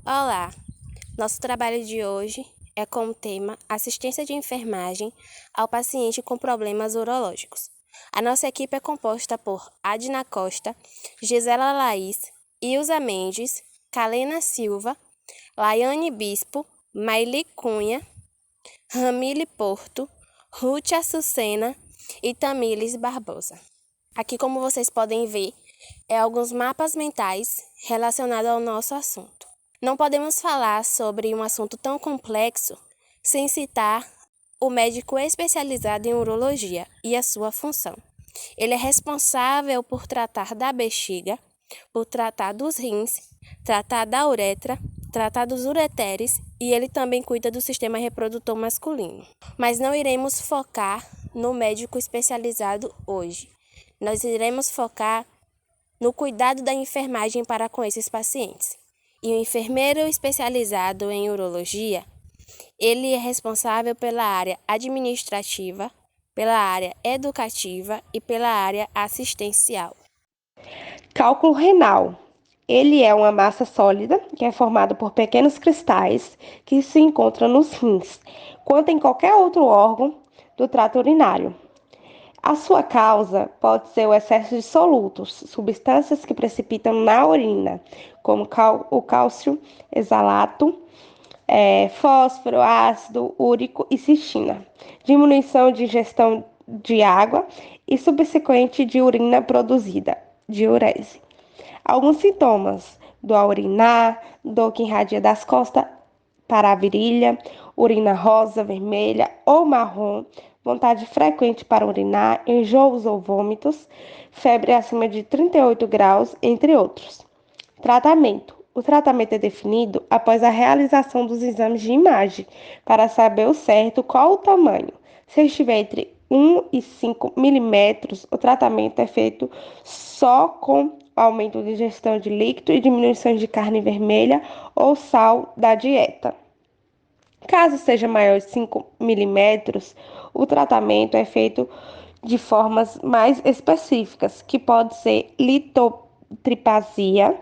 Olá! Nosso trabalho de hoje é com o tema Assistência de enfermagem ao paciente com problemas urológicos. A nossa equipe é composta por Adna Costa, Gisela Laís, Ilza Mendes, Kalena Silva, Laiane Bispo, Maili Cunha, Ramile Porto, Ruth Açucena e Tamires Barbosa. Aqui, como vocês podem ver, alguns mapas mentais relacionados ao nosso assunto. Não podemos falar sobre um assunto tão complexo sem citar o médico especializado em urologia e a sua função. Ele é responsável por tratar da bexiga, por tratar dos rins, tratar da uretra, tratar dos ureteres e ele também cuida do sistema reprodutor masculino. Mas não iremos focar no médico especializado hoje. Nós iremos focar no cuidado da enfermagem para com esses pacientes. E o enfermeiro especializado em urologia, ele é responsável pela área administrativa, pela área educativa e pela área assistencial. Cálculo renal. Ele é uma massa sólida que é formada por pequenos cristais que se encontram nos rins, quanto em qualquer outro órgão do trato urinário. A sua causa pode ser o excesso de solutos, substâncias que precipitam na urina, como o cálcio exalato, fósforo, ácido úrico e cistina, diminuição de ingestão de água e subsequente de urina produzida, diurese. Alguns sintomas: dor ao urinar, dor que irradia das costas para a virilha, urina rosa, vermelha ou marrom, vontade frequente para urinar, enjoos ou vômitos, febre acima de 38 graus, entre outros. Tratamento. O tratamento é definido após a realização dos exames de imagem, para saber o certo qual o tamanho. Se estiver entre 1 e 5 milímetros, o tratamento é feito só com aumento de ingestão de líquido e diminuição de carne vermelha ou sal da dieta. Caso seja maior de 5 milímetros, o tratamento é feito de formas mais específicas, que pode ser litotripasia,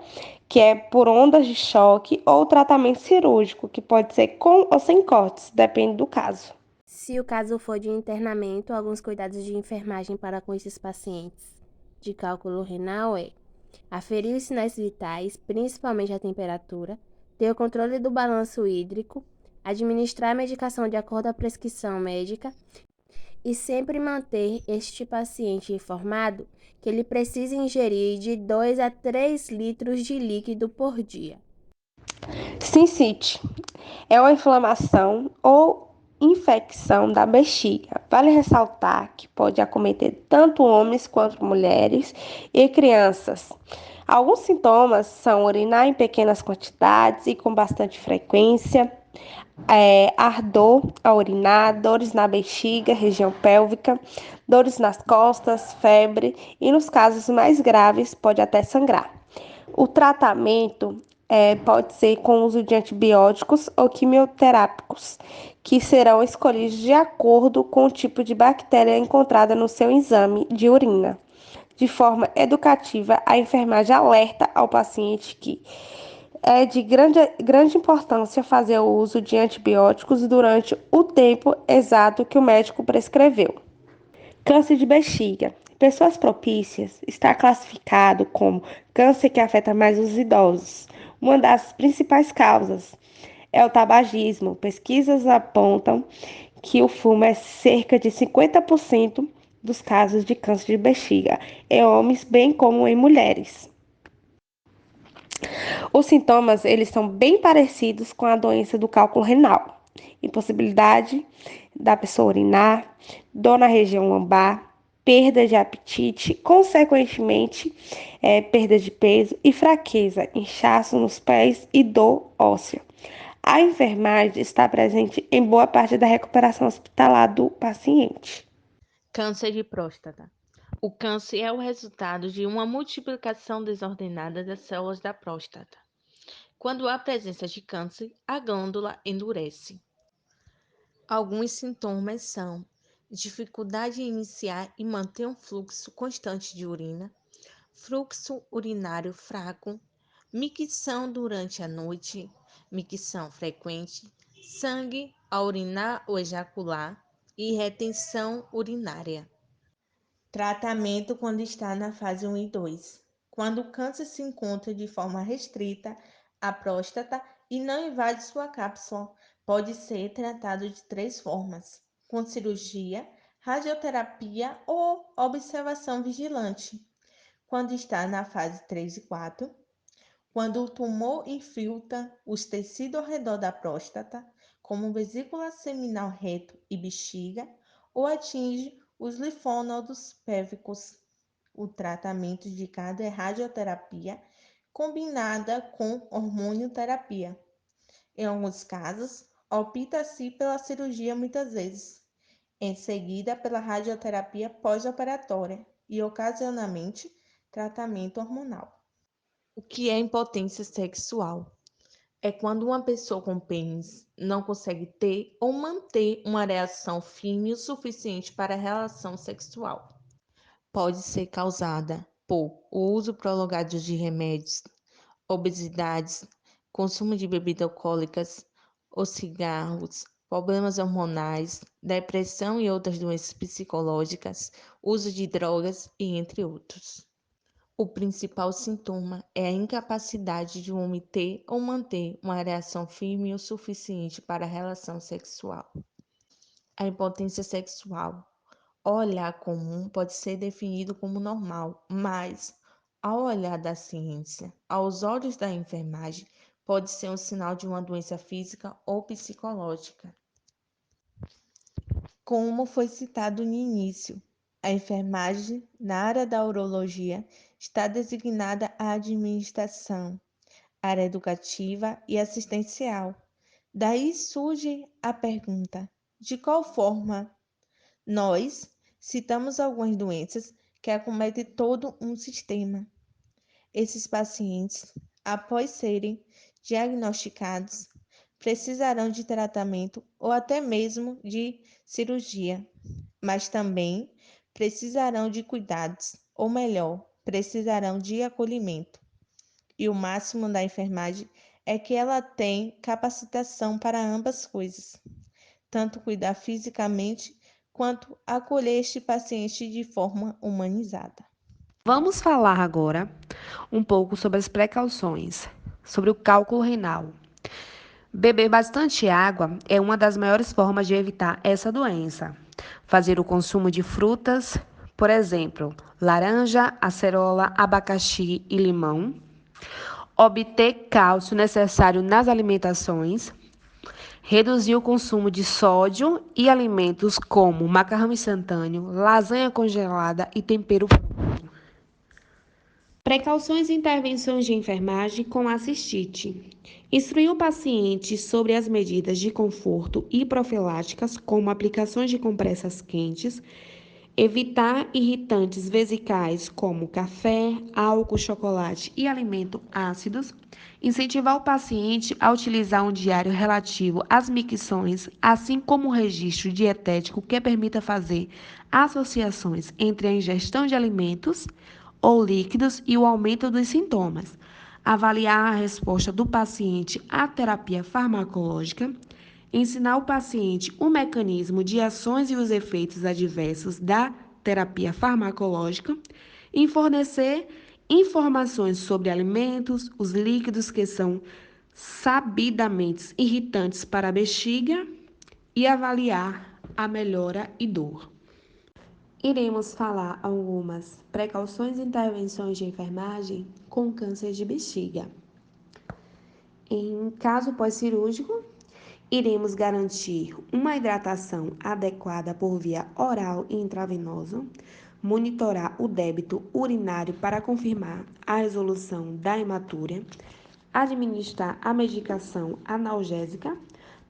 que é por ondas de choque, ou tratamento cirúrgico, que pode ser com ou sem cortes, depende do caso. Se o caso for de internamento, alguns cuidados de enfermagem para com esses pacientes de cálculo renal aferir os sinais vitais, principalmente a temperatura, ter o controle do balanço hídrico, administrar a medicação de acordo com a prescrição médica e sempre manter este paciente informado que ele precisa ingerir de 2 a 3 litros de líquido por dia. Sincite é uma inflamação ou infecção da bexiga. Vale ressaltar que pode acometer tanto homens quanto mulheres e crianças. Alguns sintomas são urinar em pequenas quantidades e com bastante frequência, ardor ao urinar, dores na bexiga, região pélvica, dores nas costas, febre e, nos casos mais graves, pode até sangrar. O tratamento pode ser com o uso de antibióticos ou quimioterápicos, que serão escolhidos de acordo com o tipo de bactéria encontrada no seu exame de urina. De forma educativa, a enfermagem alerta ao paciente que é de grande importância fazer o uso de antibióticos durante o tempo exato que o médico prescreveu. Câncer de bexiga. Pessoas propícias está classificado como câncer que afeta mais os idosos. Uma das principais causas é o tabagismo. Pesquisas apontam que o fumo é cerca de 50% dos casos de câncer de bexiga em homens, bem como em mulheres. Os sintomas, eles são bem parecidos com a doença do cálculo renal. Impossibilidade da pessoa urinar, dor na região lombar, perda de apetite, consequentemente, perda de peso e fraqueza, inchaço nos pés e dor óssea. A enfermagem está presente em boa parte da recuperação hospitalar do paciente. Câncer de próstata. O câncer é o resultado de uma multiplicação desordenada das células da próstata. Quando há presença de câncer, a glândula endurece. Alguns sintomas são dificuldade em iniciar e manter um fluxo constante de urina, fluxo urinário fraco, micção durante a noite, micção frequente, sangue ao urinar ou ejacular e retenção urinária. Tratamento quando está na fase 1 e 2. Quando o câncer se encontra de forma restrita à próstata e não invade sua cápsula, pode ser tratado de 3 formas: com cirurgia, radioterapia ou observação vigilante. Quando está na fase 3 e 4, quando o tumor infiltra os tecidos ao redor da próstata, como vesícula seminal reto e bexiga, ou atinge os linfônodos pélvicos. O tratamento indicado é radioterapia combinada com hormonioterapia. Em alguns casos, opta-se pela cirurgia muitas vezes, em seguida pela radioterapia pós-operatória e, ocasionalmente, tratamento hormonal. O que é impotência sexual? É quando uma pessoa com pênis não consegue ter ou manter uma ereção firme o suficiente para a relação sexual. Pode ser causada por uso prolongado de remédios, obesidade, consumo de bebidas alcoólicas ou cigarros, problemas hormonais, depressão e outras doenças psicológicas, uso de drogas e entre outros. O principal sintoma é a incapacidade de um homem ter ou manter uma ereção firme o suficiente para a relação sexual. A impotência sexual. O olhar comum pode ser definido como normal, mas, ao olhar da ciência, aos olhos da enfermagem, pode ser um sinal de uma doença física ou psicológica. Como foi citado no início, a enfermagem, na área da urologia, está designada à administração, área educativa e assistencial. Daí surge a pergunta: de qual forma nós citamos algumas doenças que acometem todo um sistema? Esses pacientes, após serem diagnosticados, precisarão de tratamento ou até mesmo de cirurgia, mas também precisarão de cuidados, ou melhor, precisarão de acolhimento. E o máximo da enfermagem é que ela tem capacitação para ambas coisas, tanto cuidar fisicamente quanto acolher este paciente de forma humanizada. Vamos falar agora um pouco sobre as precauções, sobre o cálculo renal. Beber bastante água é uma das maiores formas de evitar essa doença. Fazer o consumo de frutas, por exemplo, laranja, acerola, abacaxi e limão. Obter cálcio necessário nas alimentações. Reduzir o consumo de sódio e alimentos como macarrão instantâneo, lasanha congelada e tempero pronto. Precauções e intervenções de enfermagem com a cistite. Instruir o paciente sobre as medidas de conforto e profiláticas, como aplicações de compressas quentes, evitar irritantes vesicais como café, álcool, chocolate e alimentos ácidos, incentivar o paciente a utilizar um diário relativo às micções, assim como um registro dietético que permita fazer associações entre a ingestão de alimentos ou líquidos e o aumento dos sintomas, avaliar a resposta do paciente à terapia farmacológica, ensinar o paciente o mecanismo de ações e os efeitos adversos da terapia farmacológica e fornecer informações sobre alimentos, os líquidos que são sabidamente irritantes para a bexiga e avaliar a melhora e dor. Iremos falar algumas precauções e intervenções de enfermagem com câncer de bexiga. Em caso pós-cirúrgico, iremos garantir uma hidratação adequada por via oral e intravenosa, monitorar o débito urinário para confirmar a resolução da hematúria, administrar a medicação analgésica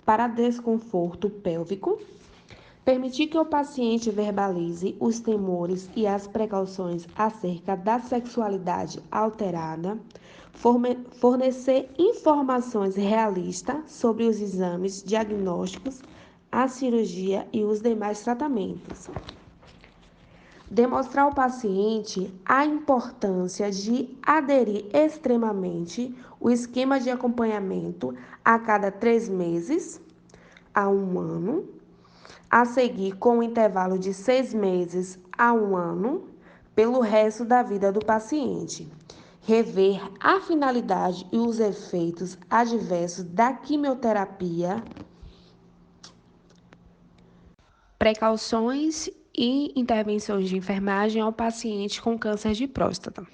para desconforto pélvico, permitir que o paciente verbalize os temores e as precauções acerca da sexualidade alterada, fornecer informações realistas sobre os exames diagnósticos, a cirurgia e os demais tratamentos. Demonstrar ao paciente a importância de aderir extremamente o esquema de acompanhamento a cada 3 meses a 1 ano, a seguir com um intervalo de 6 meses a 1 ano, pelo resto da vida do paciente. Rever a finalidade e os efeitos adversos da quimioterapia. Precauções e intervenções de enfermagem ao paciente com câncer de próstata.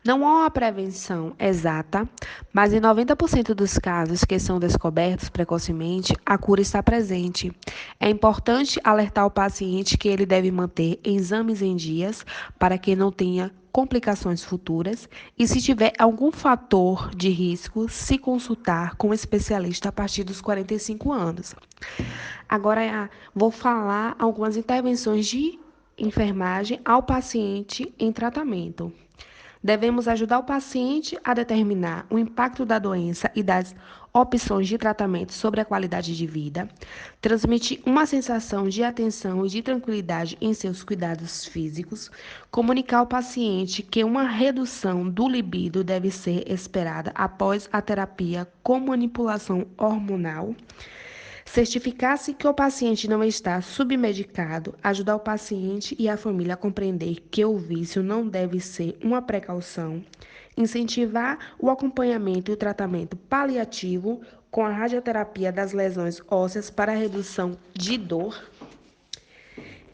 Não há uma prevenção exata, mas em 90% dos casos que são descobertos precocemente, a cura está presente. É importante alertar o paciente que ele deve manter exames em dias para que não tenha complicações futuras e, se tiver algum fator de risco, se consultar com um especialista a partir dos 45 anos. Agora, vou falar algumas intervenções de enfermagem ao paciente em tratamento. Devemos ajudar o paciente a determinar o impacto da doença e das opções de tratamento sobre a qualidade de vida, transmitir uma sensação de atenção e de tranquilidade em seus cuidados físicos, comunicar ao paciente que uma redução do libido deve ser esperada após a terapia com manipulação hormonal. Certificar-se que o paciente não está submedicado, ajudar o paciente e a família a compreender que o vício não deve ser uma precaução, incentivar o acompanhamento e o tratamento paliativo com a radioterapia das lesões ósseas para a redução de dor,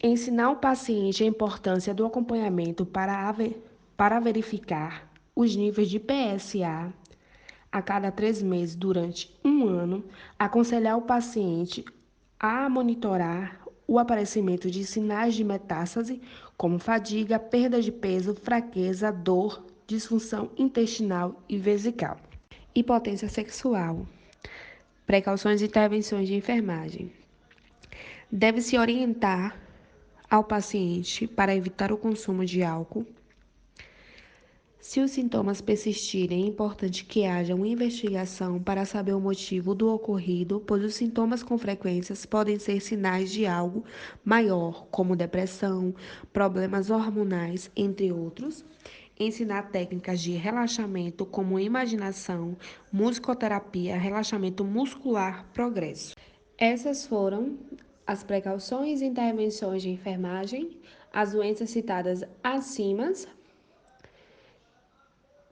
ensinar o paciente a importância do acompanhamento para verificar os níveis de PSA a cada 3 meses durante 1 ano, aconselhar o paciente a monitorar o aparecimento de sinais de metástase, como fadiga, perda de peso, fraqueza, dor, disfunção intestinal e vesical. Impotência sexual. Precauções e intervenções de enfermagem. Deve-se orientar ao paciente para evitar o consumo de álcool. Se os sintomas persistirem, é importante que haja uma investigação para saber o motivo do ocorrido, pois os sintomas com frequência podem ser sinais de algo maior, como depressão, problemas hormonais, entre outros. Ensinar técnicas de relaxamento, como imaginação, musicoterapia, relaxamento muscular, progresso. Essas foram as precauções e intervenções de enfermagem, as doenças citadas acima.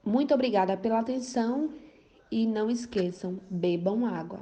Muito obrigada pela atenção e não esqueçam, bebam água.